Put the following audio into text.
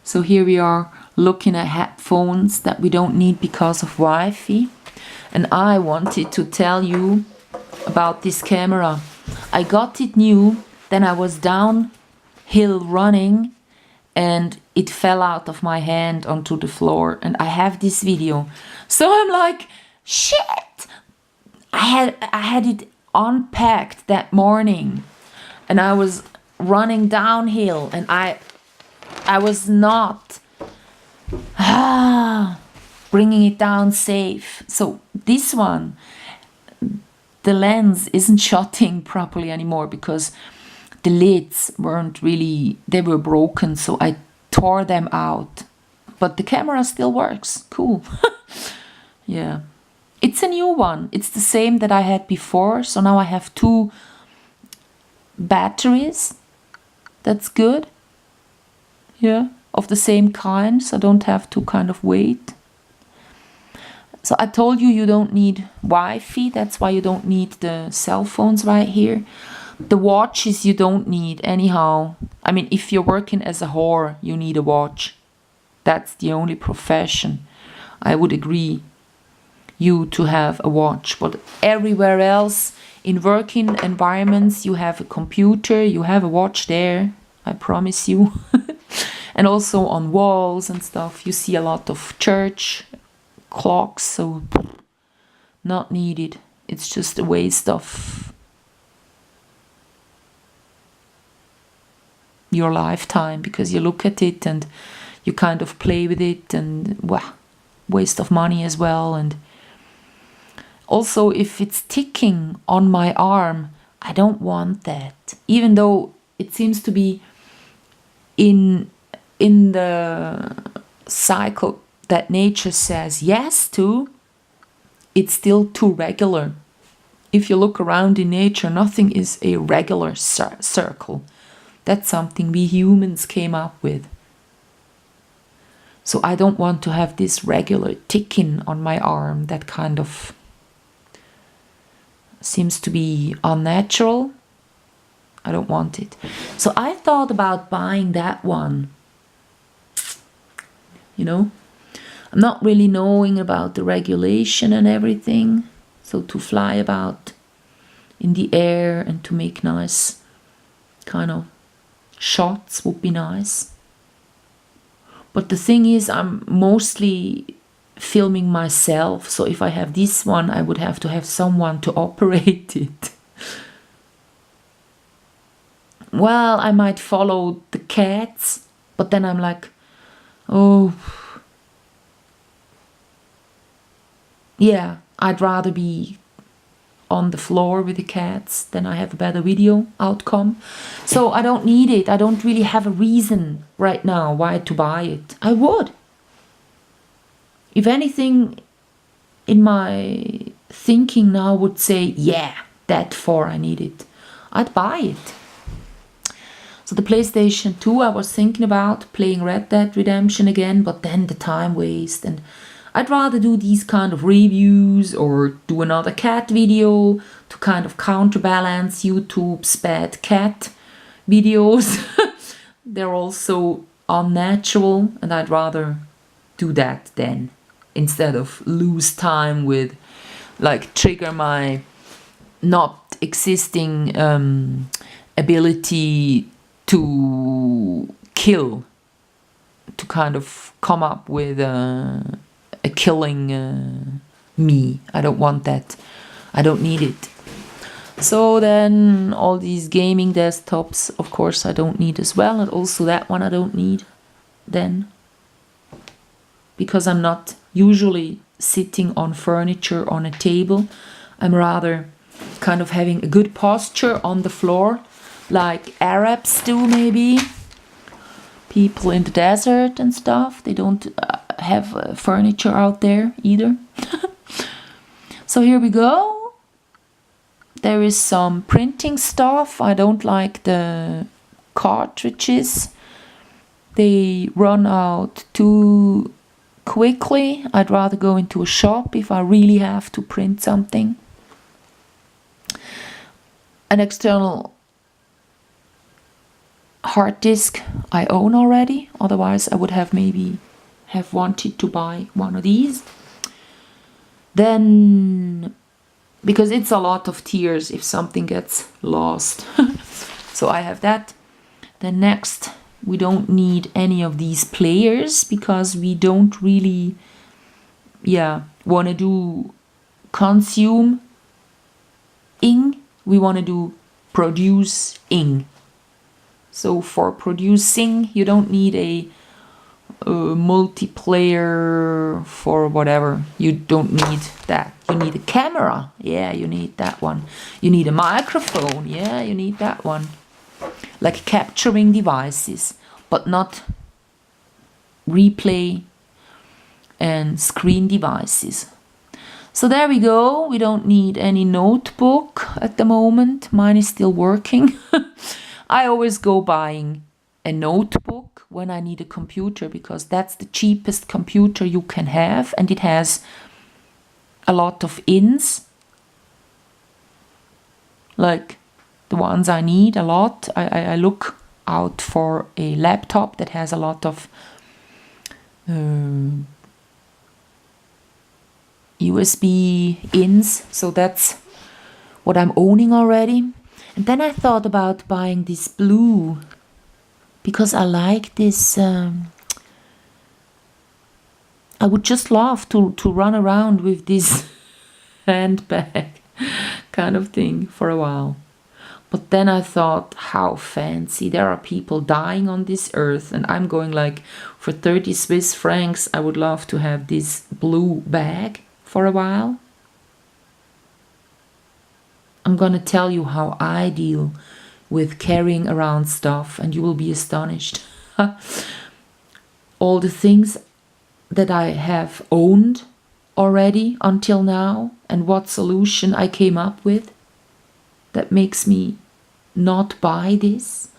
So here we are looking at headphones that we don't need because of Wi-Fi. And I wanted to tell you about this camera. I got it new, then I was downhill running and it fell out of my hand onto the floor, and I have this video. So I'm like, shit! I had it unpacked that morning and I was running downhill and I was not bringing it down safe. So this one, the lens isn't shutting properly anymore because the lids weren't really, they were broken, so I tore them out. But the camera still works. Cool. Yeah. It's a new one. It's the same that I had before. So now I have 2 batteries. That's good. Yeah. Of the same kind. So I don't have to kind of wait. So I told you you don't need Wi-Fi. That's why you don't need the cell phones right here. The watches you don't need anyhow. I mean, if you're working as a whore, you need a watch. That's the only profession I would agree you to have a watch. But everywhere else, in working environments, you have a computer, you have a watch there, I promise you. And also on walls and stuff, you see a lot of church clocks, so not needed. It's just a waste of your lifetime, because you look at it and you kind of play with it, and waste of money as well. And also, if it's ticking on my arm, I don't want that. Even though it seems to be in the cycle that nature says yes to, it's still too regular. If you look around in nature, nothing is a regular circle. That's something we humans came up with. So I don't want to have this regular ticking on my arm. That kind of seems to be unnatural. I don't want it. So I thought about buying that one. You know, I'm not really knowing about the regulation and everything. So to fly about in the air and to make nice kind of shots would be nice. But the thing is, I'm mostly filming myself. So if I have this one, I would have to have someone to operate it. Well, I might follow the cats, but then I'm like, oh, yeah, I'd rather be on the floor with the cats, then I have a better video outcome. So I don't need it. I don't really have a reason right now why to buy it. I would. If anything in my thinking now would say, yeah, that for I need it, I'd buy it. So the PlayStation 2, I was thinking about playing Red Dead Redemption again, but then the time waste, and I'd rather do these kind of reviews or do another cat video to kind of counterbalance YouTube's bad cat videos. They're also unnatural, and I'd rather do that then, instead of lose time with, like, trigger my not existing ability to kill, to kind of come up with a killing me. I don't want that. I don't need it. So then all these gaming desktops, of course, I don't need as well. And also that one I don't need then, because I'm not usually sitting on furniture on a table. I'm rather kind of having a good posture on the floor, like Arabs do maybe. People in the desert and stuff, they don't have furniture out there either. So here we go. There is some printing stuff. I don't like the cartridges. They run out too quickly. I'd rather go into a shop if I really have to print something. An external hard disk I own already. Otherwise, I would have maybe have wanted to buy one of these. Then, because it's a lot of tears if something gets lost. So I have that. Then next, we don't need any of these players because we don't really, want to do consume ing. We want to do produce ing. So for producing, you don't need a multiplayer for whatever. You don't need that. You need a camera. Yeah, you need that one. You need a microphone. Yeah, you need that one. Like capturing devices, but not replay and screen devices. So there we go. We don't need any notebook at the moment. Mine is still working. I always go buying a notebook when I need a computer because that's the cheapest computer you can have, and it has a lot of ins, like the ones I need a lot. I look out for a laptop that has a lot of USB ins, so that's what I'm owning already. And then I thought about buying this blue because I like this. I would just love to run around with this handbag kind of thing for a while. But then I thought, how fancy. There are people dying on this earth, and I'm going like, for 30 Swiss francs, I would love to have this blue bag for a while. I'm gonna tell you how I deal with carrying around stuff, and you will be astonished. All the things that I have owned already until now, and what solution I came up with that makes me not buy this.